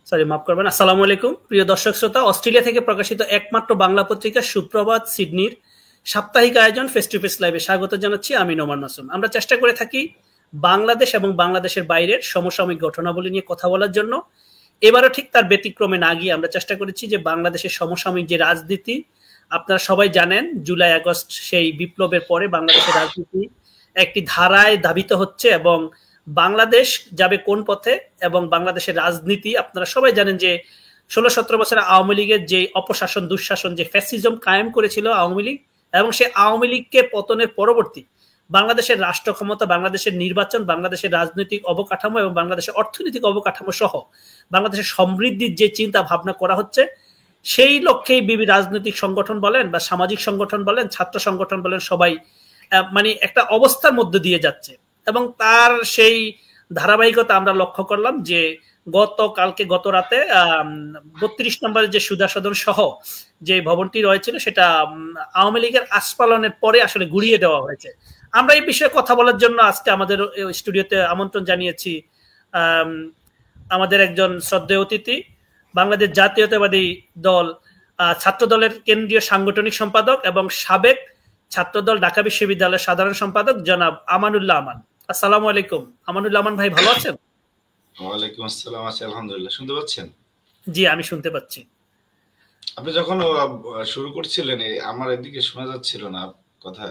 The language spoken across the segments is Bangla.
সরি, মাফ করবেন। আসসালামু আলাইকুম প্রিয় দর্শক শ্রোতা, অস্ট্রেলিয়া থেকে প্রকাশিত একমাত্র বাংলা পত্রিকা সুপ্রভাত সিডনির সাপ্তাহিক আয়োজন ফেস টু ফেস লাইভে স্বাগত জানাচ্ছি আমি নোমান মাসুম। আমরা চেষ্টা করে থাকি বাংলাদেশ এবং বাংলাদেশের বাইরের সমসাময়িক ঘটনাবলী নিয়ে কথা বলার জন্য। এবারও ঠিক তার ব্যতিক্রমে না গিয়ে আমরা চেষ্টা করেছি যে বাংলাদেশের সমসাময়িক যে রাজনীতি, আপনারা সবাই জানেন জুলাই আগস্ট সেই বিপ্লবের পরে বাংলাদেশের রাজনীতি একটি ধারায় ধাবিত হচ্ছে এবং বাংলাদেশ যাবে কোন পথে এবং বাংলাদেশের রাজনীতি আপনারা সবাই জানেন যে 16-17 বছর আওয়ামী লীগের যে অপশাসন দুঃশাসন যে ফ্যাসিজম কায়েম করেছিল আওয়ামী লীগ এবং সেই আওয়ামী লীগকে পতনের পরবর্তী বাংলাদেশের রাষ্ট্র ক্ষমতা, বাংলাদেশের নির্বাচন, বাংলাদেশের রাজনৈতিক অবকাঠামো এবং বাংলাদেশের অর্থনৈতিক অবকাঠামো সহ বাংলাদেশের সমৃদ্ধির যে চিন্তা ভাবনা করা হচ্ছে সেই লক্ষ্যেই বিভিন্ন রাজনৈতিক সংগঠন বলেন বা সামাজিক সংগঠন বলেন, ছাত্র সংগঠন বলেন, সবাই মানে একটা অবস্থার মধ্যে দিয়ে যাচ্ছে এবং তার সেই ধারাবাহিকতা আমরা লক্ষ্য করলাম যে গত রাতে 32 নম্বরের যে সুধা সদন সহ যে ভবনটি রয়েছিল সেটা আওয়ামী লীগের আস্ফালনের পরে আসলে গুড়িয়ে দেওয়া হয়েছে। আমরা এই বিষয়ে কথা বলার জন্য আজকে আমাদের স্টুডিওতে আমন্ত্রণ জানিয়েছি আমাদের একজন শ্রদ্ধেয় অতিথি, বাংলাদেশ জাতীয়তাবাদী দল ছাত্র দলের কেন্দ্রীয় সাংগঠনিক সম্পাদক এবং সাবেক ছাত্রদল ঢাকা বিশ্ববিদ্যালয়ের সাধারণ সম্পাদক জনাব আমানুল্লাহ আমান। আসসালামু আলাইকুম আমানুল্লাহ আমান ভাই, ভালো আছেন? ওয়ালাইকুম আসসালাম, আছি আলহামদুলিল্লাহ। শুনতে পাচ্ছেন? জি, আমি শুনতে পাচ্ছি। আপনি যখন শুরু করছিলেন আমার এদিকে শোনা যাচ্ছিল না কথা।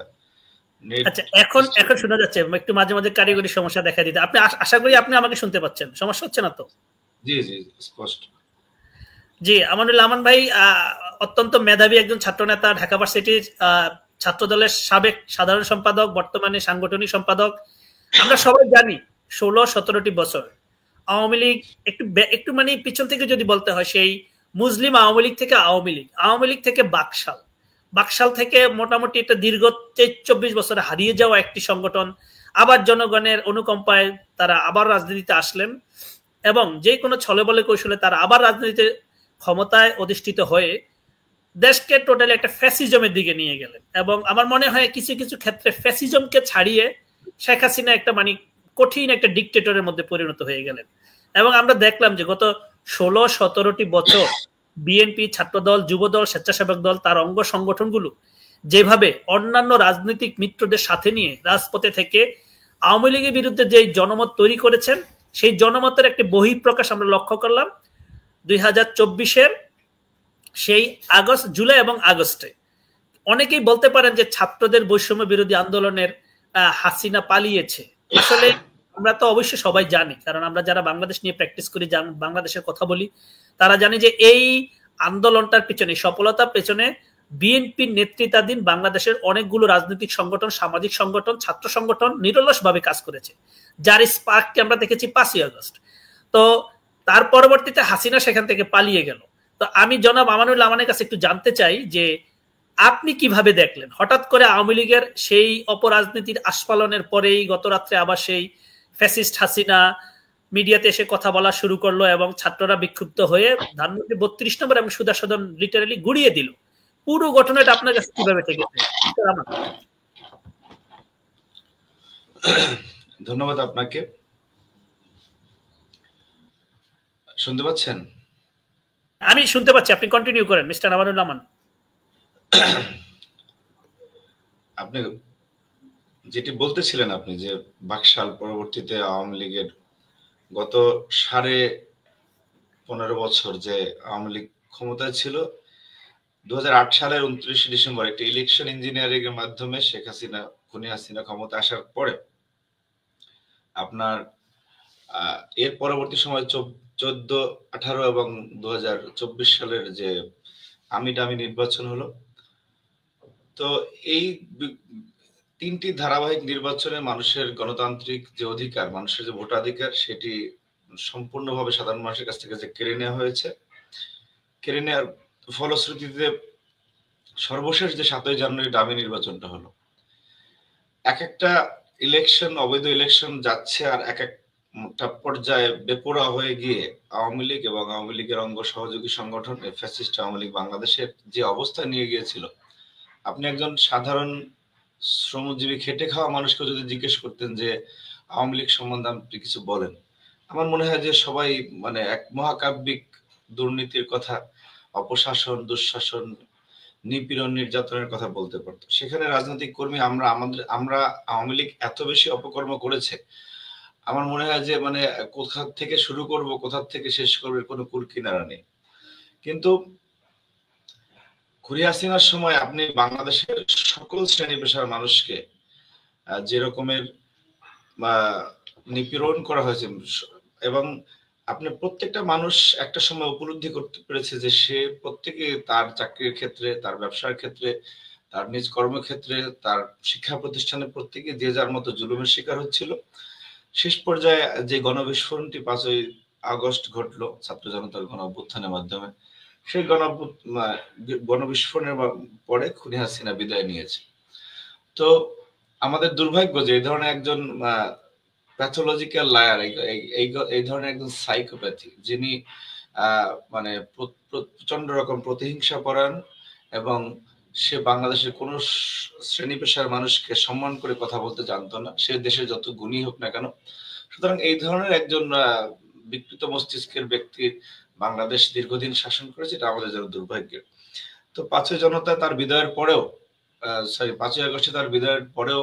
আচ্ছা, এখন শোনা যাচ্ছে। একটু মাঝে মাঝে কারিগরি সমস্যা দেখা দিতে। আপনি আশা করি আপনি আমাকে শুনতে পাচ্ছেন, সমস্যা হচ্ছে না তো? জি জি, স্পষ্ট। জি, আমানুল্লাহ আমান ভাই অত্যন্ত মেধাবী একজন ছাত্র নেতা, ঢাকা ভার্সিটির ছাত্র দলের সাবেক সাধারণ সম্পাদক, বর্তমানে সাংগঠনিক সম্পাদক। আমরা সবাই জানি 16-17টি বছর আওয়ামী লীগ একটু মানে পিছন থেকে যদি বলতে হয় সেই মুসলিম আওয়ামী লীগ থেকে আওয়ামী লীগ থেকে বাকশাল থেকে মোটামুটি একটা দীর্ঘ 24 বছর হারিয়ে যাওয়া একটি সংগঠন আবার জনগণের অনুকম্পায় তারা আবার রাজনীতিতে আসলেন এবং যে কোনো ছলে বলে কৌশলে তারা আবার রাজনীতিতে ক্ষমতায় অধিষ্ঠিত হয়ে দেশকে টোটালি একটা ফ্যাসিজমের দিকে নিয়ে গেলেন এবং আমার মনে হয় কিছু কিছু ক্ষেত্রে ফ্যাসিজমকে ছাড়িয়ে শেখ হাসিনা একটা মানে কঠিন একটা ডিকটেটরের মধ্যে পরিণত হয়ে গেলেন এবং আমরা দেখলাম যে গত 16-17টি বছর বিএনপি, ছাত্রদল, যুবদল, স্বেচ্ছাসেবক দল, তার অঙ্গ সংগঠনগুলো যেভাবে অন্যান্য রাজনৈতিক মিত্রদের সাথে নিয়ে রাজপথে থেকে আওয়ামী লীগের বিরুদ্ধে যে জনমত তৈরি করেছেন সেই জনমতের একটি বহিঃপ্রকাশ আমরা লক্ষ্য করলাম 2024-এর সেই জুলাই এবং আগস্টে। অনেকেই বলতে পারেন যে ছাত্রদের বৈষম্য বিরোধী আন্দোলনের হাসিনা পালিয়েছে। আসলে আমরা তো অবশ্যই সবাই জানি, কারণ আমরা যারা বাংলাদেশ নিয়ে প্র্যাকটিস করি, বাংলাদেশের কথা বলি, তারা জানে যে এই আন্দোলনটার পেছনে, সফলতার পেছনে বিএনপির নেতৃত্বাধীন বাংলাদেশের অনেকগুলো রাজনৈতিক সংগঠন, সামাজিক সংগঠন, ছাত্র সংগঠন নিরলসভাবে কাজ করেছে, যার স্পার্ককে আমরা দেখেছি 5ই আগস্ট। তো তার পরবর্তীতে হাসিনা সেখান থেকে পালিয়ে গেল। তো আমি জনাব আমানুল্লাহ আমানের কাছে একটু জানতে চাই যে আপনি কিভাবে দেখলেন হঠাৎ করে আওয়ামী লীগের সেই অপরাজনীতির আস্ফালনের পরেই গত রাত্রে আবার সেই ফ্যাসিস্ট হাসিনা মিডিয়াতে এসে কথা বলা শুরু করলো এবং ছাত্ররা বিক্ষুব্ধ হয়ে ধানমন্ডি 32 নম্বর এবং সুধা সদন লিটারালি গুড়িয়ে দিল। পুরো ঘটনাটা আপনার কাছে কিভাবে থেকেছে? ধন্যবাদ আপনাকে। শুনতে পাচ্ছেন? আমি শুনতে পাচ্ছি, আপনি কন্টিনিউ করেন মিস্টার আমানুল্লাহ আমান। আপনি যেটি বলতেছিলেন, আপনি যে বাকশাল পরবর্তীতে আওয়ামী লীগের গত 15.5 বছর যে আওয়ামী লীগ ক্ষমতায় ছিল, 2008 সালের 29 ডিসেম্বর একটি ইলেকশন ইঞ্জিনিয়ারিং এর মাধ্যমে শেখ হাসিনা, খুনি হাসিনা ক্ষমতা আসার পরে আপনার এর পরবর্তী সময় 14, 18 এবং 2024 সালের যে আমিডামি নির্বাচন হলো। তো এই 3টি ধারাবাহিক নির্বাচনে মানুষের গণতান্ত্রিক যে অধিকার, মানুষের যে ভোটাধিকার, সেটি সম্পূর্ণভাবে সাধারণ মানুষের কাছ থেকে যে কেড়ে নেওয়া হয়েছে। কেড়ে নেওয়ার ফলশ্রুতিতে সর্বশেষ যে 7ই জানুয়ারি ডামি নির্বাচনটা হলো, এক একটা ইলেকশন, অবৈধ ইলেকশন যাচ্ছে আর এক একটা পর্যায়ে বেপরোয়া হয়ে গিয়ে আওয়ামী লীগ এবং আওয়ামী লীগের অঙ্গ সহযোগী সংগঠন ফ্যাসিস্ট আওয়ামী লীগ বাংলাদেশের যে অবস্থা নিয়ে গিয়েছিল, আপনি একজন সাধারণ শ্রমজীবী খেটে খাওয়া মানুষকে যদি জিজ্ঞেস করতেন যে আওয়ামী লীগ সম্বন্ধে আপনি কিছু বলেন, আমার মনে হয় যে সবাই মানে এক মহাকাব্যিক দুর্নীতির কথা, অপশাসন, দুঃশাসন, নিপীড়ন, নির্যাতনের কথা বলতে পারতো। সেখানে রাজনৈতিক কর্মী আমরা আওয়ামী লীগ এত বেশি অপকর্ম করেছে, আমার মনে হয় যে মানে কোথা থেকে শুরু করব, কোথা থেকে শেষ করবে কোনো কুল কিনারা নেই। কিন্তু খুনি হাসিনার সময় আপনি বাংলাদেশের সকল শ্রেণী পেশার মানুষকে যে রকমের নিপীড়ন করা হয়েছে, এবং আপনি প্রত্যেকটা মানুষ একটা সময় উপলব্ধি করতে পেরেছে যে সে প্রত্যেকে তার চাকরির ক্ষেত্রে, তার ব্যবসার ক্ষেত্রে, তার নিজ কর্মক্ষেত্রে, তার শিক্ষা প্রতিষ্ঠানে প্রত্যেকে যে যার মতো জুলুমের শিকার হচ্ছিল। শেষ পর্যায়ে যে গণবিস্ফোরণটি 5ই আগস্ট ঘটলো ছাত্র জনতার গণ অভ্যুত্থানের মাধ্যমে, সেই গণবিস্ফোরণের পরে খুনি হাসিনা বিদায় নিয়েছে। তো আমাদের দুর্ভাগ্য যে এই ধরনের একজন প্যাথোলজিক্যাল লায়ার, এই ধরনের একজন সাইকোপ্যাথি, যিনি মানে প্রচন্ড রকম প্রতিহিংসা পরায়ণ, এবং সে বাংলাদেশের কোন শ্রেণী পেশার মানুষকে সম্মান করে কথা বলতে জানতো না, সে দেশের যত গুণী হোক না কেন। সুতরাং এই ধরনের একজন বিকৃত মস্তিষ্কের ব্যক্তির বাংলাদেশ দীর্ঘদিন শাসন করেছে, এটা আমাদের জন্য দুর্ভাগ্যের। তো 5ই জনতা তার বিদায়ের পরেও, 5ই আগস্টে তার বিদায়ের পরেও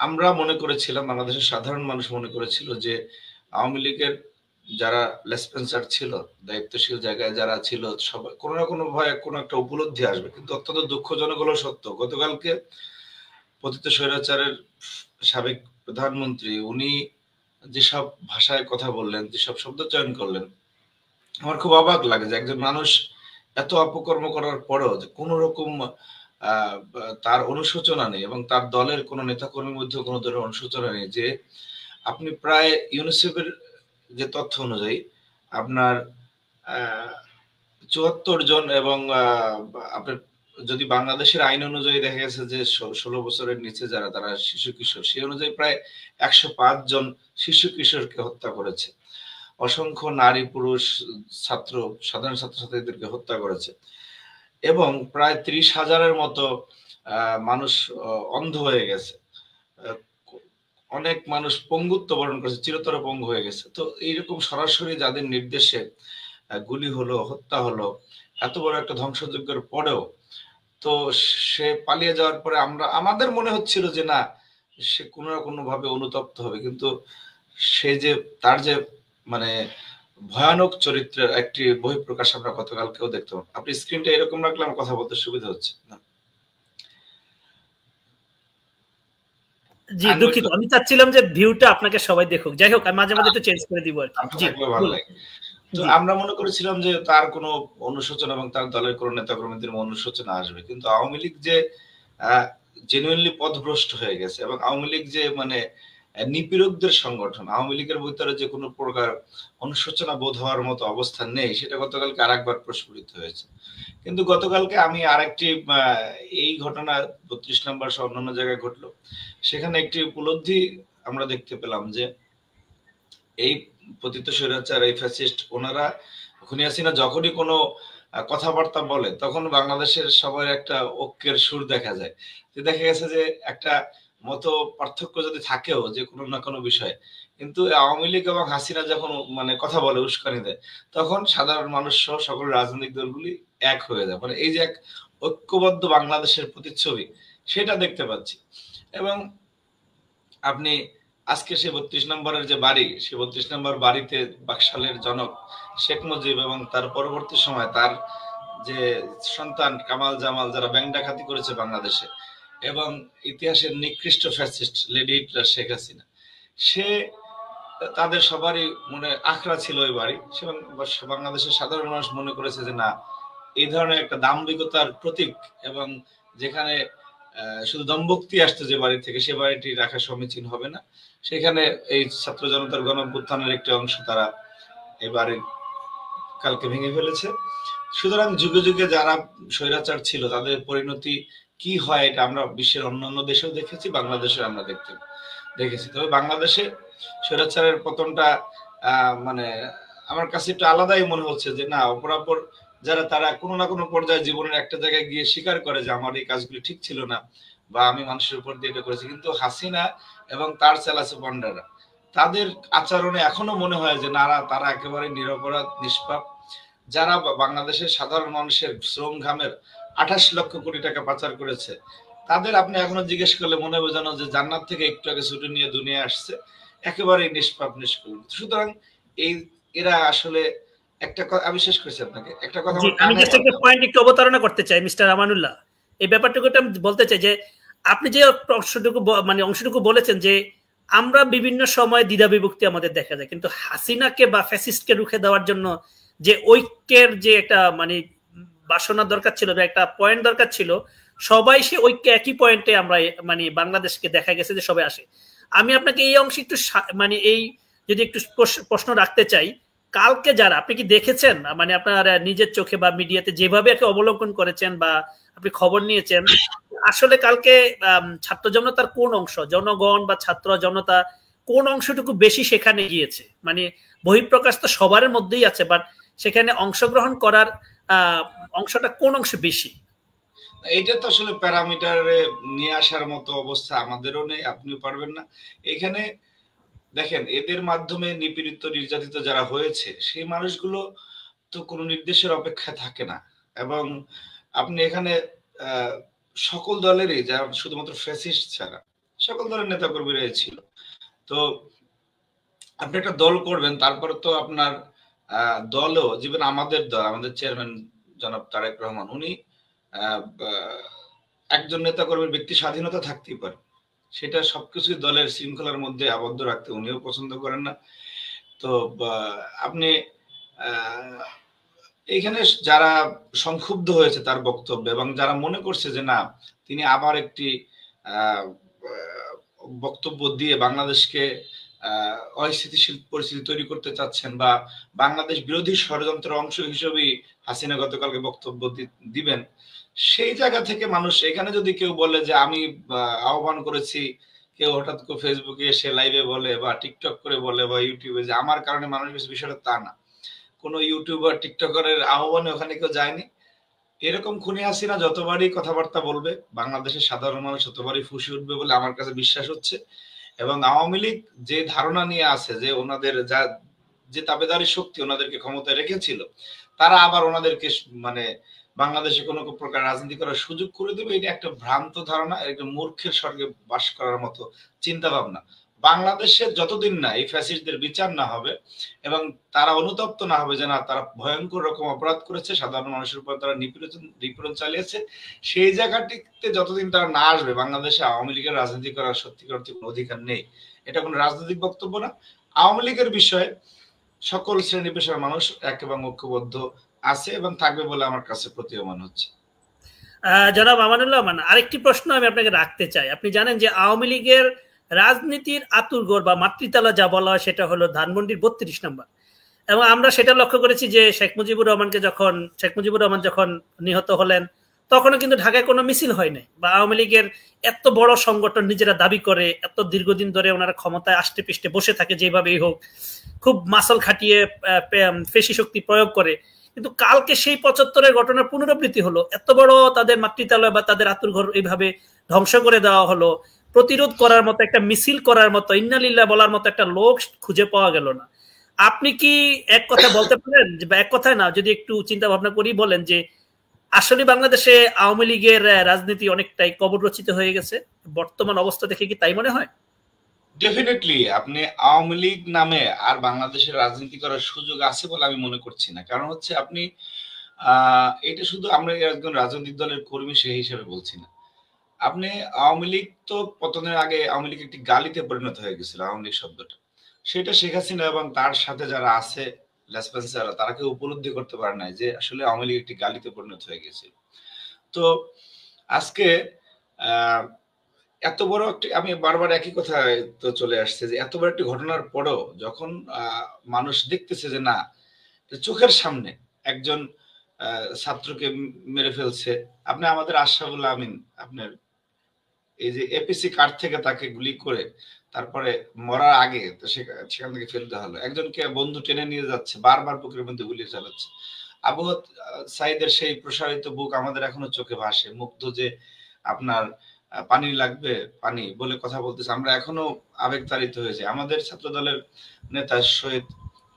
আমরা মনে করেছিলাম, বাংলাদেশের সাধারণ মানুষ মনে করেছিল যে আওয়ামী লীগের যারা লেসপেন্সার ছিল, দায়িত্বশীল জায়গায় যারা ছিল, সবাই কোনো না কোনো ভয়ে কোনো একটা উপলব্ধি আসবে। কিন্তু অত্যন্ত দুঃখজনক হলো সত্য, গতকালকে পতিত স্বৈরাচারের সাবেক প্রধানমন্ত্রী উনি যেসব ভাষায় কথা বললেন, যেসব শব্দ চয়ন করলেন, আমার খুব অবাক লাগে যে একজন মানুষ এত অপকর্ম করার পরেও যে কোন রকম তার অনুশোচনা নেই, এবং তার দলের কোন নেতাকর্মীর মধ্যে কোনো ধরনের অনুশোচনা নেই। যে আপনি প্রায় ইউনিসেফের যে তথ্য অনুযায়ী আপনার 74 জন, এবং আপনার যদি বাংলাদেশের আইন অনুযায়ী দেখা গেছে যে 16 বছরের নিচে যারা, তারা শিশু কিশোর, সেই অনুযায়ী প্রায় 105 জন শিশু কিশোরকে হত্যা করেছে। অসংখ্য নারী পুরুষ ছাত্র, সাধারণ ছাত্রছাত্রীদেরকে হত্যা করেছে, এবং প্রায় 30,000-এর মতো মানুষ অন্ধ হয়ে গেছে, অনেক মানুষ পঙ্গুত্ব বরণ করেছে, চিরতর পঙ্গু হয়ে গেছে। তো এইরকম সরাসরি যাদের নির্দেশে গুলি হলো, হত্যা হলো, এত বড় একটা ধ্বংসযজ্ঞের পরেও, তো সে পালিয়ে যাওয়ার পরে আমাদের মনে হচ্ছিল যে না, সে কোনো না কোনো ভাবে অনুতপ্ত হবে, কিন্তু সে যে তার যে মানে ভয়ানক চরিত্রের একটি বহিঃপ্রকাশ আমরা গতকালকেও দেখতাম। আপনি স্ক্রিনটা এরকম রাখলে আমার কথা বলতে সুবিধা হচ্ছে না। জি দুঃখিত, আমি চাচ্ছিলাম যে ভিউটা আপনাকে সবাই দেখুক। যাই হোক, আমি মাঝে মাঝে একটু চেঞ্জ করে দিব আর কি। জি, ভালো লাগে। তো আমরা মনে করেছিলাম যে তার কোনো অনুশোচনা এবং তার দলের কোনো নেতাকর্মীদের অনুশোচনা আসবে, কিন্তু আওয়ামী লীগ যে জেনুইনলি পথভ্রষ্ট হয়ে গেছে, এবং আওয়ামী লীগ যে মানে নিপীড়কদের সংগঠন, আওয়ামী লীগের ভিতরে যে কোনো প্রকার অনুশোচনা বোধ হওয়ার মতো অবস্থান নেই, সেটা গতকালকে আরেকবার প্রস্ফুটিত হয়েছে। কিন্তু গতকালকে আমি আরেকটি এই ঘটনা 32 নম্বর সহ অন্যান্য জায়গায় ঘটলো, সেখানে একটি উপলব্ধি আমরা দেখতে পেলাম যে এই পতিত স্বৈরাচার, এই ফ্যাসিস্ট, ওনারা খুনি হাসিনা যখনই কোনো কথাবার্তা বলে, তখন বাংলাদেশের সবার একটা ঐক্যের সুর দেখা যায়। যে দেখা গেছে যে একটা মত পার্থক্য যদি থাকেও যে কোনো না কোনো বিষয়ে, কিন্তু আওয়ামী লীগ এবং হাসিনা যখন মানে কথা বলে, উস্কানি দেয়, তখন সাধারণ মানুষ সহ সকল রাজনৈতিক দলগুলি এক হয়ে যায়। মানে এই যে এক ঐক্যবদ্ধ বাংলাদেশের প্রতিচ্ছবি, সেটা দেখতে পাচ্ছি। এবং আপনি আজকে সে 32 নম্বরের যে বাড়ি, সে 32 নম্বর বাড়িতে বাকশালের জনক শেখ মুজিব এবং তার পরবর্তী সময় তার যে সন্তান কামাল জামাল, যারা ব্যাংক ডাকাতি করেছে বাংলাদেশে, এবং ইতিহাসের নিকৃষ্ট fascist lady Hitler Sheikh Hasina, সে তাদের সবারই মনে আখড়া ছিল ওই বাড়ি। বাংলাদেশের সাধারণ মানুষ মনে করেছে যে না, এই ধরনের একটা দাম্ভিকতার প্রতীক, এবং যেখানে শুধু দম্ভক্তি আসতো যে বাড়ি থেকে, সে বাড়িটি রাখা সমীচীন হবে না। সেখানে এই ছাত্র জনতার গণ অভ্যুত্থানের একটি অংশ তারা এই বাড়ি কালকে ভেঙে ফেলেছে। সুতরাং যুগে যুগে যারা স্বৈরাচার ছিল, তাদের পরিণতি কি হয় এটা আমরা বিশ্বের অন্যান্য দেশেও দেখেছি, বাংলাদেশে আমরা দেখেছি। তবে বাংলাদেশে স্বৈরাচারের পতনটা মানে আমার কাছে একটু আলাদাই মনে হচ্ছে যে না, অপরাপর যারা, তারা কোনো না কোনো পর্যায়ে জীবনের একটা জায়গায় গিয়ে স্বীকার করে যে আমার এই কাজগুলি ঠিক ছিল না, বা আমি মানুষের উপর দিয়ে এটা করেছি। কিন্তু হাসিনা এবং তার চালাচে পান্ডারা, তাদের আচরণে এখনো মনে হয় যে না, তারা একেবারে নিরপরাধ, নিষ্পাপ। যারা বাংলাদেশের সাধারণ মানুষের শ্রম ঘামের 28 লক্ষ কোটি টাকা পাচার করেছে, তাদের আপনি এখনো জিজ্ঞেস করলে মনে বোঝানো যে জান্নাত থেকে একটু আগে ছুটি নিয়ে দুনিয়া আসছে, একেবারে নিষ্পাপ, নিষ্কুল। সুতরাং এরা আসলে একটা আমি শেষ করছি আপনাকে একটা কথা, আমি জাস্ট একটা পয়েন্ট একটু অবতারণা করতে চাই মিস্টার আমানুল্লাহ। এই ব্যাপারটুকু আমি বলতে চাই যে আপনি যে অংশটুকু বলেছেন যে আমরা বিভিন্ন সময় দ্বিধা বিভক্তি আমাদের দেখা যায়, কিন্তু হাসিনাকে বা ফ্যাসিস্টকে রুখে দেওয়ার জন্য যে ঐক্যের যে একটা বাসনা দরকার ছিল, একটা পয়েন্ট দরকার ছিল, সবাই সে ঐক্য একই পয়েন্টে আমরা বাংলাদেশকে দেখা গেছে যে সবাই আসে। আমি আপনাকে এই অংশে একটু এই যদি একটু প্রশ্ন রাখতে চাই, কালকে যারা আপনি কি দেখেছেন আপনার নিজের চোখে বা মিডিয়াতে যেভাবে অবলোকন করেছেন বা আপনি খবর নিয়েছেন, আসলে কালকে ছাত্র জনতার কোন অংশ, জনগণ বা ছাত্র জনতা কোন অংশটুকু বেশি সেখানে গিয়েছে? বহিঃপ্রকাশ তো সবার মধ্যেই আছে, বাট সেখানে অংশগ্রহণ করার অংশটা কোন অংশে বেশি? এইটা তো আসলে প্যারামিটারে নিয়ে আসার মতো অবস্থা আমাদেরও নেই, আপনিও পারবেন না। এখানে দেখেন, এদের মাধ্যমে নিপীড়িত, নির্যাতিত যারা হয়েছে সেই মানুষগুলো তো কোনো নির্দেশের অপেক্ষা থাকে না। এবং আপনি এখানে সকল দলেরই, যারা শুধুমাত্র ফ্যাসিস্ট ছাড়া সকল দলের নেতাকর্মীরাই ছিল। তো আপনি একটা দল করবেন, তারপরে তো আপনার দলও, যেমন আমাদের দল, আমাদের চেয়ারম্যান জনাব তারেক রহমান, উনি একজন নেতাকর্মীর ব্যক্তি স্বাধীনতা থাকতেই পারে, সেটা সবকিছু দলের শৃঙ্খলার মধ্যে আবদ্ধ রাখতে উনিও পছন্দ করেন না। তো আপনি এইখানে যারা সংক্ষুব্ধ হয়েছে তার বক্তব্য, এবং যারা মনে করছে যে না, তিনি আবার একটি বক্তব্য দিয়ে বাংলাদেশকে অস্থিতিশীল পরিস্থিতি তৈরি করতে চাচ্ছেন, বা বাংলাদেশ বিরোধী ষড়যন্ত্রের অংশ হিসেবেই হাসিনা গতকালকে বক্তব্য দিবেন, সেই জায়গা থেকে মানুষ, এখানে যদি কেউ বলে যে আমি আহ্বান করেছি, কেউ হঠাৎ করে ফেসবুকে এসে লাইভে বলে বা টিকটক করে বলে বা ইউটিউবে যে আমার কারণে মানুষ বেশি, বিষয়টা তা না। কোন ইউটিউবার টিকটকারের আহ্বানে ওখানে কেউ যায়নি। এরকম খুনি হাসিনা যতবারই কথাবার্তা বলবে, বাংলাদেশের সাধারণ মানুষ ততবারই ফুঁসে উঠবে বলে আমার কাছে বিশ্বাস হচ্ছে। এবং আওয়ামী লীগ যে ধারণা নিয়ে আছে যে ওনাদের যে তাবেদারি শক্তি ওনাদেরকে ক্ষমতায় রেখেছিল, তারা আবার ওনাদেরকে বাংলাদেশে কোনো প্রকার রাজনীতি করার সুযোগ করে দেবে, এটা একটা ভ্রান্ত ধারণা, একটা মূর্খের স্বর্গে বাস করার মতো চিন্তা ভাবনা। বাংলাদেশে যতদিন না এই ফ্যাসিস্টদের বিচার না হবে এবং তারা অনুতপ্ত না হবে যে না, তারা ভয়ঙ্কর রকম অপরাধ করেছে, সাধারণ মানুষের উপর তারা নিপীড়ন চালিয়েছে, সেই জায়গাটিতে যতদিন তারা না আসবে, বাংলাদেশে আওয়ামী লীগের রাজনীতি করার সত্যিকার অর্থে কোনো অধিকার নেই। এটা কোনো রাজনৈতিক বক্তব্য না। আওয়ামী লীগের বিষয়ে সকল শ্রেণী পেশার মানুষ এক এবং ঐক্যবদ্ধ আছে এবং থাকবে বলে আমার কাছে প্রতীয়মান হচ্ছে। জনাব আমানুল্লাহ, আরেকটি প্রশ্ন আমি আপনাকে রাখতে চাই। আপনি জানেন যে আওয়ামী লীগের রাজনীতির আতুরঘর বা মাতৃতলা যা বলা হয় সেটা হলো ধানমন্ডির 32 নম্বর, এবং আমরা সেটা লক্ষ্য করেছি যে শেখ মুজিবুর রহমান যখন নিহত হলেন, তখনও কিন্তু ঢাকায় কোনো মিছিল হয় নাই, বা আওয়ামী লীগের এত বড় সংগঠন নিজেরা দাবি করে এত দীর্ঘদিন ধরে ওনারা ক্ষমতায় আষ্টে পৃষ্ঠে বসে থাকে, যেভাবেই হোক খুব মাসল খাটিয়ে পেশি শক্তি প্রয়োগ করে, কিন্তু কালকে সেই 75-এর ঘটনার পুনরাবৃত্তি হলো। এত বড় তাদের মাতৃতালয় বা তাদের আতুরঘর এইভাবে ধ্বংস করে দেওয়া হলো, প্রতিরোধ করার মতো, একটা মিছিল করার মতো, ইন্নালিল্লাহ বলার মতো একটা লোক খুঁজে পাওয়া গেল না। আপনি কি এক কথা বলতে পারেন, বা এক কথায় না, যদি একটু চিন্তা ভাবনা করি বলেন যে আসলে বাংলাদেশে আওয়ামী লীগের রাজনীতি অনেকটাই কবর রচিত হয়ে গেছে? বর্তমান অবস্থা দেখে কি তাই মনে হয়? ডেফিনেটলি আপনি আওয়ামী লীগ নামে আর বাংলাদেশের রাজনীতি করার সুযোগ আছে বলে আমি মনে করছি না। কারণ হচ্ছে আপনি এটা শুধু আমরা একজন রাজনৈতিক দলের কর্মী সেই হিসেবে বলছি না। আপনি আওয়ামী লীগ তো পতনের আগে আওয়ামী লীগ একটি গালিতে পরিণত হয়ে গেছিল, আওয়ামী লীগ শব্দটা, সেটা শেখ হাসিনা এবং তার সাথে যারা আছে লেসপেন্সাররা, তারা কেউ উপলব্ধি করতে পারে না যে আসলে আওয়ামী লীগ একটি গালিতে পরিণত হয়ে গেছিল। তো আজকে এত বড় একটি, আমি বারবার একই কথা তো চলে আসছে যে এত বড় একটি ঘটনার পরও যখন মানুষ দেখতেছে যে না, চোখের সামনে একজন ছাত্রকে মেরে ফেলছে, আপনি আমাদের আশরাফুল আমিন, আপনার এই যে এপিসি কার্ড থেকে তাকে গুলি করে তারপরে মরার আগে তো সেখান থেকে ফেলতে হলো, একজনকে বন্ধু টেনে নিয়ে যাচ্ছে, বারবার বুকের মধ্যে গুলি চালাচ্ছে। আবু সাইদের সেই প্রসারিত বুক আমাদের এখনো চোখে ভাসে, মুগ্ধ যে আপনার পানি লাগবে, পানি বলে কথা বলতেছে, আমরা এখনো আবেগতাড়িত হয়েছে। আমাদের ছাত্র দলের নেতা শহীদ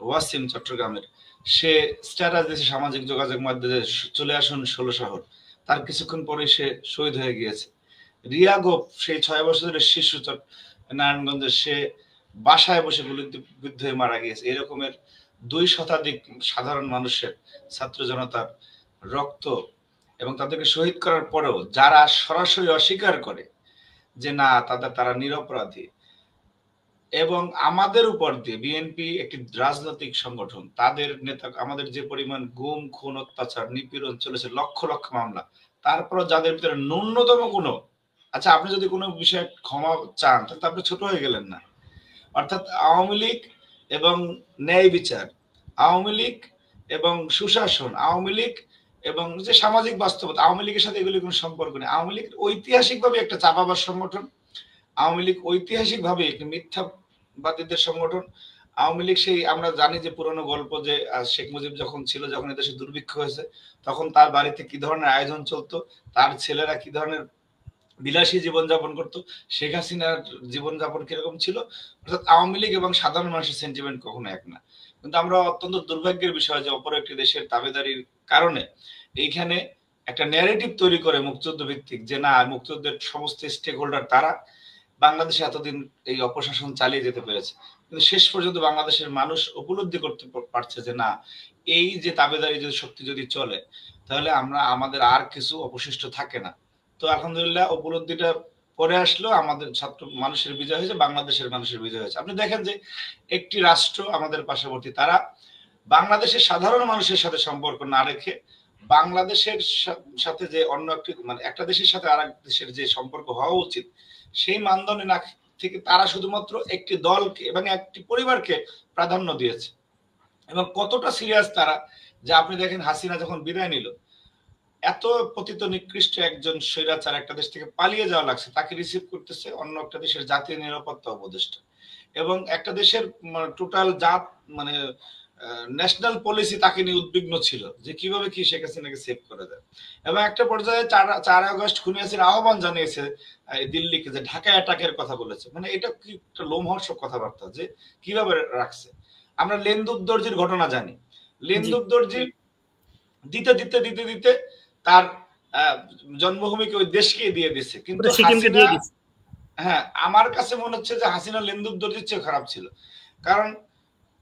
ওয়াসিম চট্টগ্রামের, সে স্ট্যাটাস দিয়েছে সামাজিক যোগাযোগ মাধ্যমে, চলে আসুন ১৬ শহর। তার কিছুক্ষণ পরে সে শহীদ হয়ে গিয়েছে। রিয়া গোপ, সেই ৬ বছরের শিশু নারায়ণগঞ্জের, সে বাসায় বসে গুলিবিদ্ধ হয়ে মারা গিয়েছে। এরকমের ২ শতাধিক সাধারণ মানুষের, ছাত্র জনতার রক্ত, এবং তাদেরকে শহীদ করার পরেও যারা সরাসরি অস্বীকার করে যে না তারা নিরপরাধী, এবং আমাদের উপর দিয়ে বিএনপি একটি রাজনৈতিক সংগঠন, তাদের নেতা, আমাদের যে পরিমাণ গুম, খুন, অত্যাচার, নিপীড়ন চলেছে, লক্ষ লক্ষ মামলা, তারপর যাদের ভিতরে ন্যূনতম কোনো, আচ্ছা আপনি যদি কোনো বিষয়ে ক্ষমা চান তাহলে আপনি ছোট হয়ে গেলেন না। অর্থাৎ আওয়ামী লীগ এবং ন্যায় বিচার, আওয়ামী লীগ এবং সুশাসন, আওয়ামী লীগ এবং যে সামাজিক বাস্তবতা, আওয়ামী লীগের সাথে এগুলি কোনো সম্পর্ক নেই। আওয়ামী লীগ ঐতিহাসিকভাবে একটা চাপাবাজ সংগঠন, আওয়ামী লীগ ঐতিহাসিকভাবে একটি মিথ্যাবাদীদের সংগঠন। আওয়ামী লীগ, সেই আমরা জানি যে পুরনো গল্প, যে শেখ মুজিব যখন ছিল, যখন এদেশে দুর্ভিক্ষ হয়েছে, তখন তার বাড়িতে কি ধরনের আয়োজন চলতো, তার ছেলেরা কি ধরনের বিলাসী জীবনযাপন করতো, শেখ হাসিনার জীবনযাপন কিরকম ছিল। অর্থাৎ আওয়ামী লীগ এবং সাধারণ মানুষের সেন্টিমেন্ট কখনো এক না। কিন্তু আমরা অত্যন্ত দুর্ভাগ্যের বিষয় যে অপর একটি দেশের দাবিদারির কারণে এইখানে একটা ন্যারেটিভ তৈরি করে মুক্তিযুদ্ধ ভিত্তিক, যে না মুক্তিযুদ্ধের সমস্ত স্টেক হোল্ডার তারা, বাংলাদেশে এতদিন এই অপশাসন চালিয়ে যেতে পেরেছে। কিন্তু শেষ পর্যন্ত বাংলাদেশের মানুষ উপলব্ধি করতে পারছে যে না, এই যে দাবিদারি যদি শক্তি যদি চলে, তাহলে আমাদের আর কিছু অবশিষ্ট থাকে না। তো আলহামদুলিল্লাহ উপলব্ধিটা পরে আসলো, আমাদের ছাত্র মানুষের বিজয় হয়েছে, বাংলাদেশের মানুষের বিজয় হয়েছে। আপনি দেখেন যে একটি রাষ্ট্র আমাদের পার্শ্ববর্তী, তারা বাংলাদেশের সাধারণ মানুষের সাথে সম্পর্ক না রেখে বাংলাদেশের সাথে যে অন্য একটি, মানে একটা দেশের সাথে আর এক দেশের যে সম্পর্ক হওয়া উচিত, সেই মানদণ্ডে না থেকে তারা শুধুমাত্র একটি দলকে এবং একটি পরিবারকে প্রাধান্য দিয়েছে। এবং কতটা সিরিয়াস তারা, যে আপনি দেখেন হাসিনা যখন বিদায় নিল, এত পতিত নিকৃষ্ট একজন স্বৈরাচার একটা দেশ থেকে পালিয়ে যাওয়া লাগছে, তাকে রিসিভ করতেছে অন্য একটা দেশের জাতীয় নিরাপত্তা উপদেষ্টা, এবং একটা দেশের টোটাল জাত, মানে ন্যাশনাল পলিসি তাকে নিয়ে উদ্বিগ্ন ছিল যে কিভাবে কি শেখ হাসিনাকে সেভ করে দেয়। এবং একটা পর্যায়ে ৪ আগস্ট খুনি হাসিনার আহ্বান জানিয়েছে দিল্লিকে, যে ঢাকা অ্যাটাকের কথা বলেছে। মানে এটা কি একটা লোমহর্ষক কথাবার্তা, যে কিভাবে রাখছে। আমরা লেন্দুব দর্জির ঘটনা জানি, লেন্দুব দর্জি দিতে দিতে দিতে দিতে তার জন্মভূমিকে ওই দেশকে দিয়ে দিচ্ছে। কিন্তু হ্যাঁ, আমার কাছে মনে হচ্ছে যে হাসিনা লেন্দুব দর্জির চেয়ে খারাপ ছিল। কারণ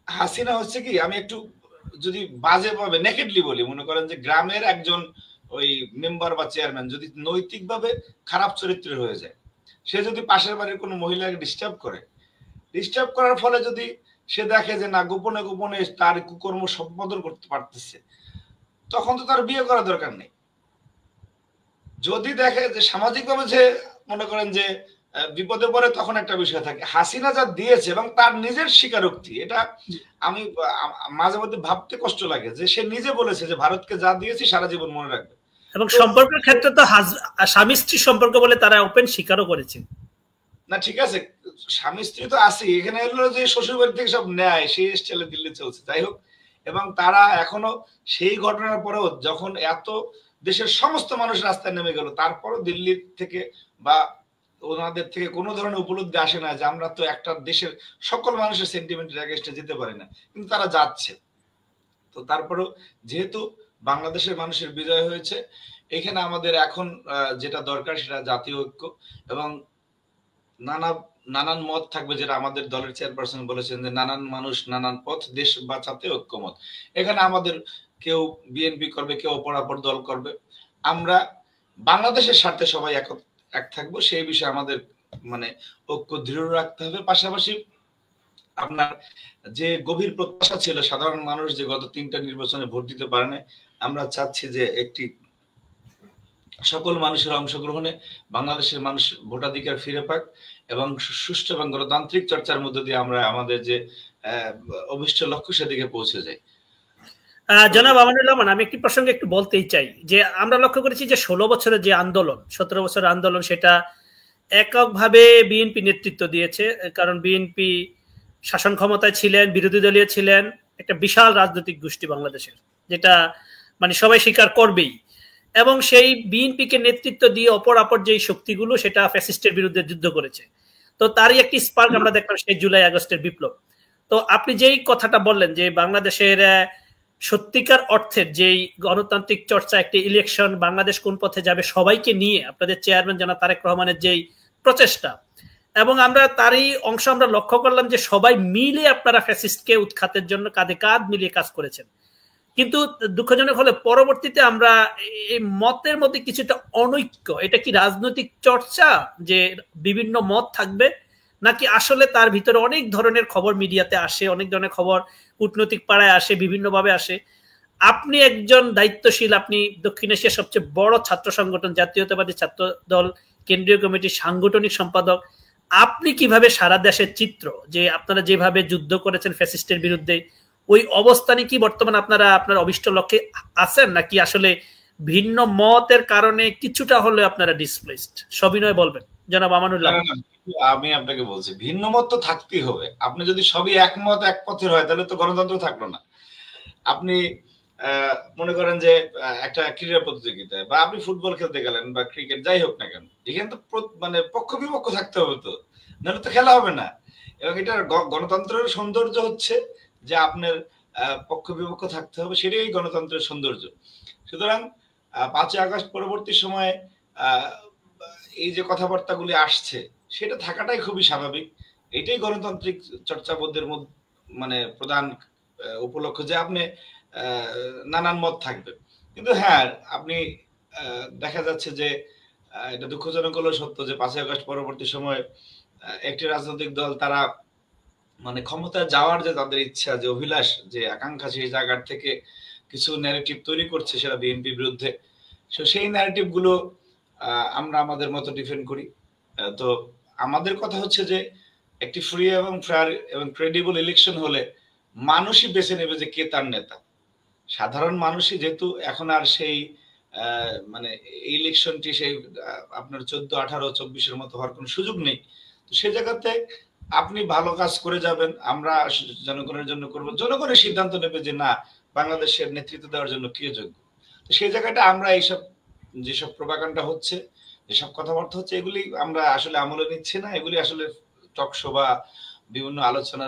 হাসিনা হচ্ছে কি, আমি একটু যদি বাজে ভাবে নেকেডলি বলি, মনে করেন যে গ্রামের একজন ওই মেম্বার বা চেয়ারম্যান যদি নৈতিকভাবে খারাপ চরিত্রের হয়ে যায়, সে যদি পাশের বাড়ির কোনো মহিলাকে ডিস্টার্ব করার ফলে যদি সে দেখে যে না গোপনে গোপনে তার কুকর্ম সম্পাদন করতে পারতেছে, তখন তো তার বিয়ে করা দরকার নেই। যদি দেখে যে সামাজিকভাবে যে মনে করেন যে বিপদে পড়ে, তখন একটা বিষয় থাকে। হাসিনা যা দিয়েছে এবং তার নিজের স্বীকারোক্তি, এটা আমি মাঝে মধ্যে ভাবতে কষ্ট লাগে যে সে নিজে বলেছে যে ভারতকে যা দিয়েছি সারা জীবন মনে রাখবে। এবং সম্পর্কের ক্ষেত্রে তো স্বামী স্ত্রী সম্পর্ক বলে তারা ওপেন স্বীকারও করেছেন। না ঠিক আছে, স্বামী স্ত্রী তো আছে, এখানে হলো যে শ্বশুর বাড়ি থেকে সব নেয়, সেই স্টাইলে দিল্লি চলছে। যাই হোক, এবং তারা এখনো সেই ঘটনার পরেও, যখন এত দেশের সমস্ত মানুষ রাস্তায় নেমে গেল, তারপরও দিল্লি থেকে বা ওনাদের থেকে কোনো ধরনের উপলব্ধি আসে না যে আমরা তো একটা দেশের সকল মানুষের সেন্টিমেন্টের এগেইনস্টে যেতে পারি না, কিন্তু তারা যাচ্ছে। তো তারপরেও যেহেতু বাংলাদেশের মানুষের বিজয় হয়েছে, এখানে আমাদের এখন যেটা দরকার সেটা জাতীয় ঐক্য, এবং নানান মত থাকবে, যেটা আমাদের দলের চেয়ারপারসন বলেছেন যে নানান মানুষ নানান পথ, দেশ বাঁচাতে ঐক্যমত। এখানে আমাদের কেউ বিএনপি করবে, কেউ অপরাপর দল করবে, আমরা বাংলাদেশের স্বার্থে সবাই এক থাকবো, সেই বিষয়ে আমাদের মানে ঐক্য দৃঢ় রাখতে হবে। পাশাপাশি আপনার যে গভীর প্রত্যাশা ছিল সাধারণ মানুষ, যে গত 3টা নির্বাচনে ভোট দিতে পারে না, আমরা চাচ্ছি যে একটি সকল মানুষের অংশগ্রহণে বাংলাদেশের মানুষ ভোটাধিকার ফিরে পাক, এবং সুষ্ঠু এবং গণতান্ত্রিক চর্চার মধ্যে দিয়ে আমরা আমাদের যে অভিষ্ট লক্ষ্য সেদিকে পৌঁছে যাই। জনাব আমানুল্লাহ, আমি একটি প্রসঙ্গে একটু বলতেই চাই যে আমরা লক্ষ্য করেছি যে 16 বছরের যে আন্দোলন, 17 বছরের আন্দোলন, সেটা এককভাবে বিএনপি নেতৃত্ব দিয়েছে। কারণ বিএনপি শাসন ক্ষমতায় ছিলেন, বিরোধী দলীয় ছিলেন, একটা বিশাল রাজনৈতিক গোষ্ঠী বাংলাদেশের, যেটা মানে সবাই স্বীকার করবেই। এবং সেই বিএনপিকে নেতৃত্ব দিয়ে অপর যে শক্তিগুলো সেটা ফ্যাসিস্টের বিরুদ্ধে যুদ্ধ করেছে। তো তারই একটি স্পার্ক আমরা দেখলাম সেই জুলাই আগস্টের বিপ্লব। তো আপনি যেই কথাটা বললেন যে বাংলাদেশের সত্যিকার অর্থের যেই গণতান্ত্রিক চর্চা, একটি ইলেকশন, বাংলাদেশ কোন পথে যাবে সবাইকে নিয়ে আপনাদের চেয়ারম্যান জনাব তারেক রহমানের যেই প্রচেষ্টা, এবং আমরা তারই অংশ আমরা লক্ষ্য করলাম যে সবাই মিলে আপনারা ফ্যাসিস্টকে উৎখাতের জন্য কাঁধে কাঁধ মিলিয়ে কাজ করেছেন। কিন্তু দুঃখজনক হলে পরবর্তীতে আমরা এই মতের মধ্যে কিছুটা অনৈক্য, এটা কি রাজনৈতিক চর্চা যে বিভিন্ন মত থাকবে, নাকি আসলে তার ভিতরে অনেক ধরনের খবর মিডিয়াতে আসে, অনেক ধরনের খবর কূটনৈতিক পাড়ায় আসে, বিভিন্নভাবে আসে? আপনি একজন দায়িত্বশীল, আপনি দক্ষিণ এশিয়ার সবচেয়ে বড় ছাত্র সংগঠন জাতীয়তাবাদী ছাত্র দল কেন্দ্রীয় কমিটির সাংগঠনিক সম্পাদক, আপনি কিভাবে সারা দেশের চিত্র, যে আপনারা যেভাবে যুদ্ধ করেছেন ফ্যাসিস্টের বিরুদ্ধে, ওই অবস্থানে কি বর্তমানে আপনারা আপনার অভিষ্ট লক্ষ্যে আছেন, নাকি আসলে ভিন্ন মতের কারণে কিছুটা হলে আপনারা ডিসপ্লেসড? সবিনয় বলবেন জনাব আমানুল্লাহ। আমি আপনাকে বলছি, ভিন্ন মত তো থাকতেই হবে। আপনি যদি সবই একমত এক পথের হয় তাহলে তো গণতন্ত্র থাকলো না। আপনি মনে করেন যে একটা ক্রীড়া প্রতিযোগিতায় বা আপনি ফুটবল খেলতে গেলেন বা ক্রিকেট, যাই হোক না কেন, এখানে তো মানে পক্ষ বিপক্ষ থাকতে হবে, তো নাহলে তো খেলা হবে না। এবং এটা গণতন্ত্রের সৌন্দর্য হচ্ছে যে আপনার পক্ষ বিপক্ষ থাকতে হবে, সেটাই গণতন্ত্রের সৌন্দর্য। সুতরাং 5ই আগস্ট পরবর্তী সময়ে এই যে কথাবার্তাগুলি আসছে সেটা থাকাটাই খুবই স্বাভাবিক। এটাই গণতান্ত্রিক চর্চাবোধের মধ্যে মানে প্রধান উপলক্ষ্য, যে আপনি নানান মত থাকবে। কিন্তু হ্যাঁ, আপনি দেখা যাচ্ছে যে এটা দুঃখজনক হলেও সত্য যে 5ই আগস্ট পরবর্তী সময়ে একটি রাজনৈতিক দল তারা মানে ক্ষমতায় যাওয়ার যে তাদের ইচ্ছা, যে অভিলাষ, যে আকাঙ্ক্ষা, সেই জায়গা থেকে কিছু ন্যারেটিভ তৈরি করছে সেটা বিএনপির বিরুদ্ধে। সেই ন্যারেটিভ গুলো আমরা আমাদের মতো ডিফেন্ড করি। তো আমাদের কথা হচ্ছে যে একটি ফ্রি এবং ফেয়ার এবং ক্রেডিবল ইলেকশন হলে মানুষই বেছে নেবে যে কে তার নেতা। সাধারণ মানুষই যেহেতু এখন আর সেই মানে ইলেকশনটি সেই আপনার 14, 18, 24-এর মতো হওয়ার কোনো সুযোগ নেই। তো সেই জায়গাতে আপনি ভালো কাজ করে যাবেন, আমরা জনগণের জন্য করব, জনগণের সিদ্ধান্ত নেবে যে না, বাংলাদেশের নেতৃত্ব দেওয়ার জন্য কে যোগ্য। তো সেই জায়গাটা আমরা এইসব যেসব প্রোপাগান্ডা হচ্ছে, যেসব কথাবার্তা হচ্ছে, এগুলি আমরা আসলে আমলে নিচ্ছি না। এগুলি আসলে টকশো বা বিভিন্ন আলোচনা,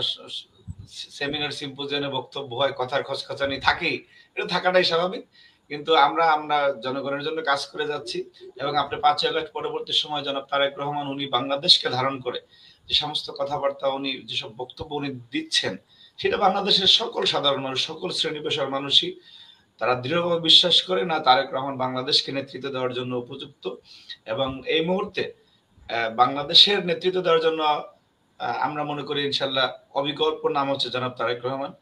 সেমিনার, সিম্পোজিয়ামে বক্তব্য হয়, কথার খচখচানি থাকেই, এটা থাকাটাই স্বাভাবিক। কিন্তু আমরা জনগণের জন্য কাজ করে যাচ্ছি। এবং আপনি 5ই আগস্ট পরবর্তী সময় জনাব তারেক রহমান উনি বাংলাদেশকে ধারণ করে যে সমস্ত কথাবার্তা, উনি যেসব বক্তব্য উনি দিচ্ছেন, সেটা বাংলাদেশের সকল সাধারণ মানুষ, সকল শ্রেণী পেশার মানুষই তারা দৃঢ়ভাবে বিশ্বাস করে না তারেক রহমান বাংলাদেশকে নেতৃত্ব দেওয়ার জন্য উপযুক্ত। এবং এই মুহূর্তে বাংলাদেশের নেতৃত্ব দেওয়ার জন্য আমরা মনে করি ইনশাল্লাহ অবিকল্প নাম হচ্ছে জনাব তারেক রহমান।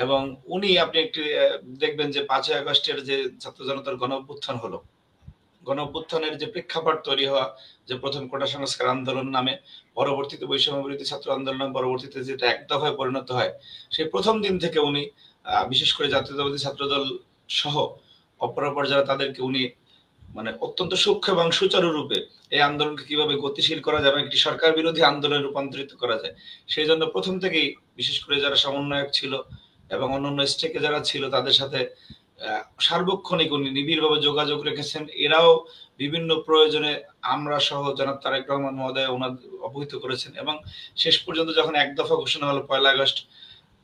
এবং উনি, আপনি একটু দেখবেন যে 5ই আগস্টের যে ছাত্র জনতার গণ অভ্যুত্থান হলো, গণ অভ্যুত্থানের যে প্রেক্ষাপট তৈরি হওয়া, যে প্রথম কোটা সংস্কার আন্দোলন নামে, পরবর্তীতে বৈষম্য বিরোধী ছাত্র আন্দোলন, পরবর্তীতে যেটা এক দফায় পরিণত হয়, সেই প্রথম দিন থেকে উনি বিশেষ করে জাতীয়তাবাদী ছাত্রদল সহ অপরাপর যারা, তাদেরকে উনি মানে অত্যন্ত সূক্ষ্ম এবং সুচারু রূপে এই আন্দোলনকে কিভাবে গতিশীল করা যাবে, একটি সরকার বিরোধী আন্দোলনে রূপান্তরিত করা যায়, সেই জন্য প্রথম থেকেই বিশেষ করে যারা সমন্বয়ক ছিল এবং অন্যান্য স্টেকে যারা ছিল তাদের সাথে সার্বক্ষণিক উনি নিবিড়ভাবে যোগাযোগ রেখেছেন। এরাও বিভিন্ন প্রয়োজনে আমরা সহ জনাব তারেক রহমান মহোদয় ওনাদের অবহিত করেছেন। এবং শেষ পর্যন্ত যখন এক দফা ঘোষণা হলো 1 আগস্ট,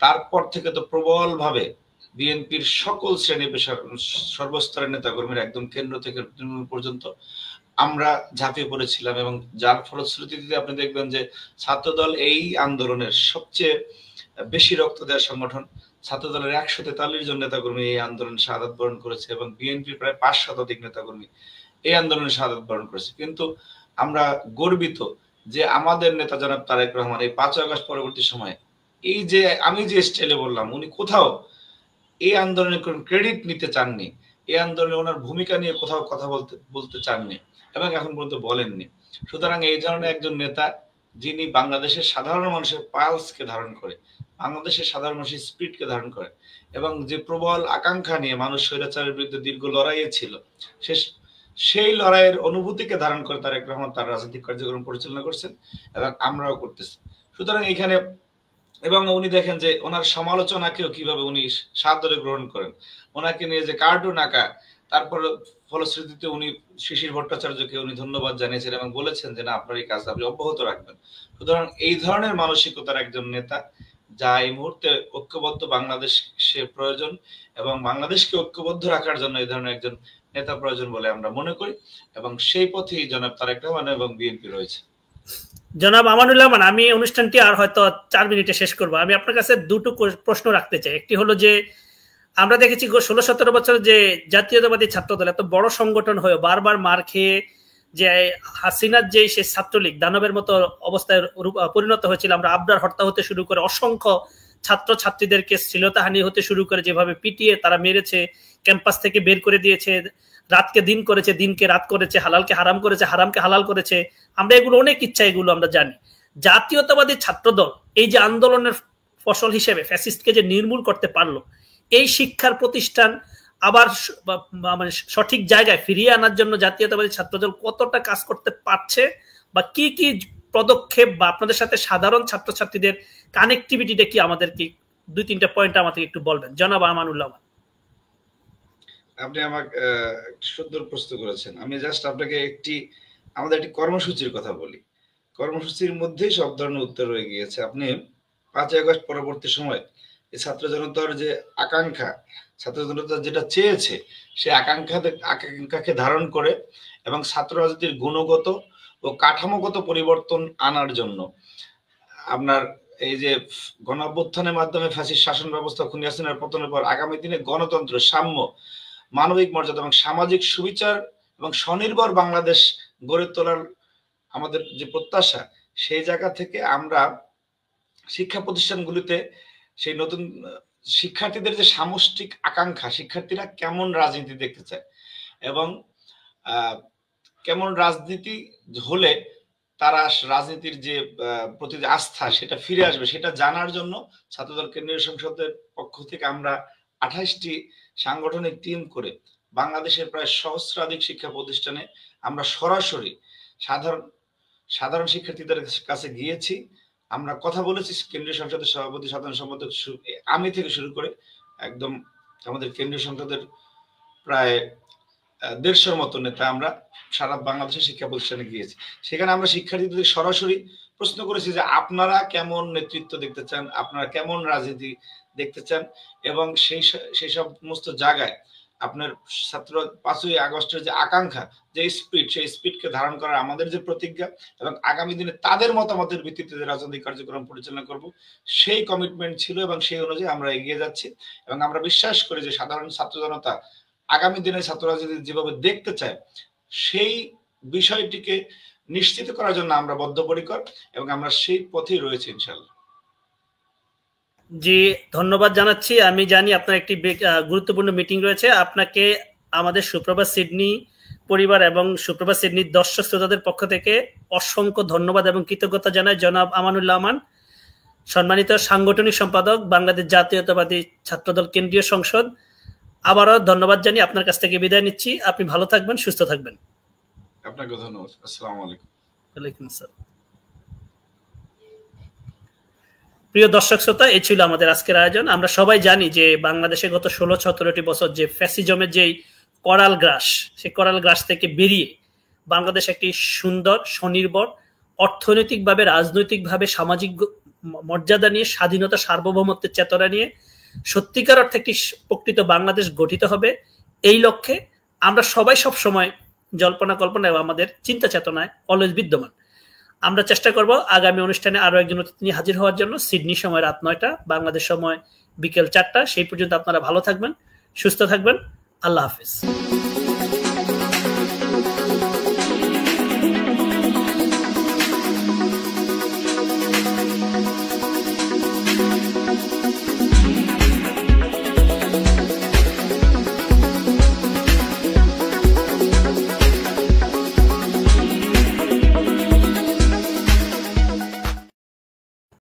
তারপর থেকে তো প্রবল ভাবে বিএনপির সকল শ্রেণী পেশার সর্বস্তরের নেতাকর্মীরা একদম কেন্দ্র থেকে তৃণমূল পর্যন্ত আমরা ঝাঁপিয়ে পড়েছিলাম। এবং যার ফলশ্রুতিতে আপনি দেখবেন যে ছাত্রদল এই আন্দোলনের সবচেয়ে বেশি রক্ত দেওয়ার সংগঠন। ছাত্রদলের 143 জন নেতাকর্মী এই আন্দোলনে শাহাদাত বরণ করেছে এবং বিএনপির প্রায় 500 নেতাকর্মী এই আন্দোলনে শাহাদাত বরণ করেছে। কিন্তু আমরা গর্বিত যে আমাদের নেতা জনাব তারেক রহমান এই 5 আগস্ট পরবর্তী সময়ে, এই যে আমি যে স্টাইলে বললাম, উনি কোথাও এই আন্দোলনের কোন ক্রেডিট নিতে চাননি, এই আন্দোলনে ওনার ভূমিকা নিয়ে কোথাও কথা বলতে চাননি এবং এখন পর্যন্ত বলেননি। সুতরাং এই ধরনের একজন নেতা, যিনি বাংলাদেশের সাধারণ মানুষের পালসকে ধারণ করে, বাংলাদেশের সাধারণ মানুষের স্পিরিটকে ধারণ করে, এবং যে প্রবল আকাঙ্ক্ষা নিয়ে মানুষ স্বৈরাচারের বিরুদ্ধে দীর্ঘ লড়াইয়ে ছিল, সেই লড়াইয়ের অনুভূতিকে ধারণ করে তারেক রহমান তার রাজনৈতিক কার্যক্রম পরিচালনা করছেন এবং আমরাও করতেছি। সুতরাং এখানে, এবং উনি দেখেন যে ওনার সমালোচনাকেও কিভাবে উনি সাদরে গ্রহণ করেন, ওনাকে নিয়ে যে কার্টুন আঁকা, তারপর ফলশ্রুতিতে উনি শিশির ভট্টাচার্যকে উনি ধন্যবাদ জানিয়েছেন এবং বলেছেন যে না, আপনার এই কাজ আপনি অব্যাহত রাখবেন। সুতরাং এই ধরনের মানসিকতার একজন নেতা, যা এই মুহূর্তে ঐক্যবদ্ধ বাংলাদেশের প্রয়োজন এবং বাংলাদেশকে ঐক্যবদ্ধ রাখার জন্য এই ধরনের একজন নেতা প্রয়োজন বলে আমরা মনে করি, এবং সেই পথেই জনাব তারেক রহমান এবং বিএনপি রয়েছে। জনাব আমানুল্লাহ আমান, আমি অনুষ্ঠানটি আর হয়তো 4 মিনিটে শেষ করব। আমি আপনার কাছে দুটো প্রশ্ন রাখতে চাই। একটি হলো যে আমরা দেখেছি 16-17 বছর যে জাতীয়তাবাদী ছাত্রদল এত বড় সংগঠন হয়ে বারবার মার খেয়ে যে হাসিনার যে সে ছাত্রলীগ দানবের মতো অবস্থায় পরিণত হয়েছিল, আমরা আবরার হত্যা হতে শুরু করে অসংখ্য ছাত্র ছাত্রীদেরকে শ্লীলতাহানি হতে শুরু করে যেভাবে পিটিয়ে তারা মেরেছে, ক্যাম্পাস থেকে বের করে দিয়েছে, রাতকে দিন করেছে, দিনকে রাত করেছে, হালালকে হারাম করেছে, হারামকে হালাল করেছে, আমরা এগুলো অনেক ইচ্ছা এগুলো আমরা জানি। জাতীয়তাবাদী ছাত্রদল এই যে আন্দোলনের ফসল হিসেবে ফ্যাসিস্টকে যে নির্মূল করতে পারলো, এই শিক্ষার প্রতিষ্ঠান আবার মানে সঠিক জায়গায় ফিরিয়ে আনার জন্য জাতীয়তাবাদী ছাত্রদল কতটা কাজ করতে পারছে, বা কি কি পদক্ষেপ বা আপনাদের সাথে সাধারণ ছাত্রছাত্রীদের কানেক্টিভিটিটা কি, আমাদেরকে 2-3টা পয়েন্ট আমাদের একটু বলবেন জনাব আমানুল্লাহ। আপনি আমাকে সুন্দর প্রশ্ন করেছেন। আমি জাস্ট আপনাকে আমাদের একটি কর্মসূচির কথা বলি। কর্মসূচির মধ্যেই সব ধরনের উত্তর রয়ে গিয়েছে। আপনি 5ই আগস্ট পরবর্তী সময় এই ছাত্র জনতার যে আকাঙ্ক্ষা, ছাত্র জনতা যেটা চেয়েছে, সেই আকাঙ্ক্ষাকে ধারণ করে এবং ছাত্র রাজনীতির গুণগত ও কাঠামোগত পরিবর্তন আনার জন্য আপনার এই যে গণ অভ্যুত্থানের মাধ্যমে ফ্যাসিস্ট শাসন ব্যবস্থা খুনি হাসিনার পতনের পর আগামী দিনে গণতন্ত্র, সাম্য, মানবিক মর্যাদা এবং সামাজিক সুবিচার এবং স্বনির্ভর বাংলাদেশ গড়ে তোলার আমাদের যে প্রত্যাশা, সেই জায়গা থেকে আমরা শিক্ষা প্রতিষ্ঠানগুলিতে সেই নতুন শিক্ষার্থীদের যে সামষ্টিক আকাঙ্ক্ষা, শিক্ষার্থীরা কেমন রাজনীতি দেখতে চায় এবং কেমন রাজনীতি হলে তারা রাজনীতির যে প্রতি আস্থা সেটা ফিরে আসবে, সেটা জানার জন্য ছাত্রদল কেন্দ্রীয় সংসদের পক্ষ থেকে আমরা 28টি সাংগঠনিক টিম করে বাংলাদেশের প্রায় সহস্রাধিক শিক্ষা প্রতিষ্ঠানে আমরা সরাসরি সাধারণ শিক্ষার্থীদের কাছে গিয়েছি। আমরা কথা বলেছি কেন্দ্রীয় সংসদের সভাপতি, সাধারণ সম্পাদক, আমি থেকে শুরু করে একদম আমাদের কেন্দ্রীয় সংসদের প্রায় 150 মতো নেতা আমরা সারা বাংলাদেশের শিক্ষা প্রতিষ্ঠানে গিয়েছি। সেখানে আমরা শিক্ষার্থীদের সরাসরি প্রশ্ন করেছি যে আপনারা কেমন নেতৃত্ব দেখতে চান, আপনারা কেমন রাজনীতি দেখতে চান, এবং সেই সমস্ত জায়গায় আপনার 5ই আগস্টের যে আকাঙ্ক্ষা, যে স্পিড, সেই স্পিডকে ধারণ করার আমাদের যে প্রতিজ্ঞা এবং আগামী দিনে তাদের মতামতের ভিত্তিতে যে রাজনৈতিক কার্যক্রম পরিচালনা করব, সেই কমিটমেন্ট ছিল এবং সেই অনুযায়ী আমরা এগিয়ে যাচ্ছি। এবং আমরা বিশ্বাস করি যে সাধারণ ছাত্র জনতা আগামী দিনে ছাত্র রাজনীতি যেভাবে দেখতে চায়, সেই বিষয়টিকে নিশ্চিত করার জন্য আমরা বদ্ধপরিকর এবং আমরা সেই পথেই রয়েছি ইনশাআল্লাহ। জি, ধন্যবাদ জানাচ্ছি। আমি জানি আপনার একটি গুরুত্বপূর্ণ মিটিং রয়েছে। আপনাকে আমাদের সুপ্রভাত সিডনি পরিবার এবং সুপ্রভাত সিডনির দর্শক শ্রোতাদের পক্ষ থেকে অসংখ্য ধন্যবাদ এবং কৃতজ্ঞতা জানাই। জনাব আমানুল্লাহ আমান, সম্মানিত সাংগঠনিক সম্পাদক, বাংলাদেশ জাতীয়তাবাদী ছাত্রদল কেন্দ্রীয় সংসদ, আবারও ধন্যবাদ জানিয়ে আপনার কাছ থেকে বিদায় নিচ্ছি। আপনি ভালো থাকবেন, সুস্থ থাকবেন। আপনাকে ধন্যবাদ। আসসালামু আলাইকুম। ওয়ালাইকুম আসসালাম। প্রিয় দর্শক শ্রোতা, এই ছিল আমাদের আজকের আয়োজন। আমরা সবাই জানি যে বাংলাদেশে গত 16-17টি বছর যে ফ্যাসিজমের যেই করাল গ্রাস, সেই করাল গ্রাস থেকে বেরিয়ে বাংলাদেশ একটি সুন্দর, স্বনির্ভর, অর্থনৈতিকভাবে, রাজনৈতিকভাবে, সামাজিক মর্যাদা নিয়ে, স্বাধীনতা, সার্বভৌমত্বের চেতনা নিয়ে সত্যিকার অর্থে একটি প্রকৃত বাংলাদেশ গঠিত হবে। এই লক্ষ্যে আমরা সবাই সব সময় জল্পনা কল্পনা এবং আমাদের চিন্তা চেতনায় অলওয়েজ বিদ্যমান। আমরা চেষ্টা করব আগামী অনুষ্ঠানে আরো একজন অতিথি নিয়ে হাজির হওয়ার জন্য। সিডনি সময় রাত 9টা, বাংলাদেশ সময় বিকেল 4টা। সেই পর্যন্ত আপনারা ভালো থাকবেন, সুস্থ থাকবেন। আল্লাহ হাফিজ।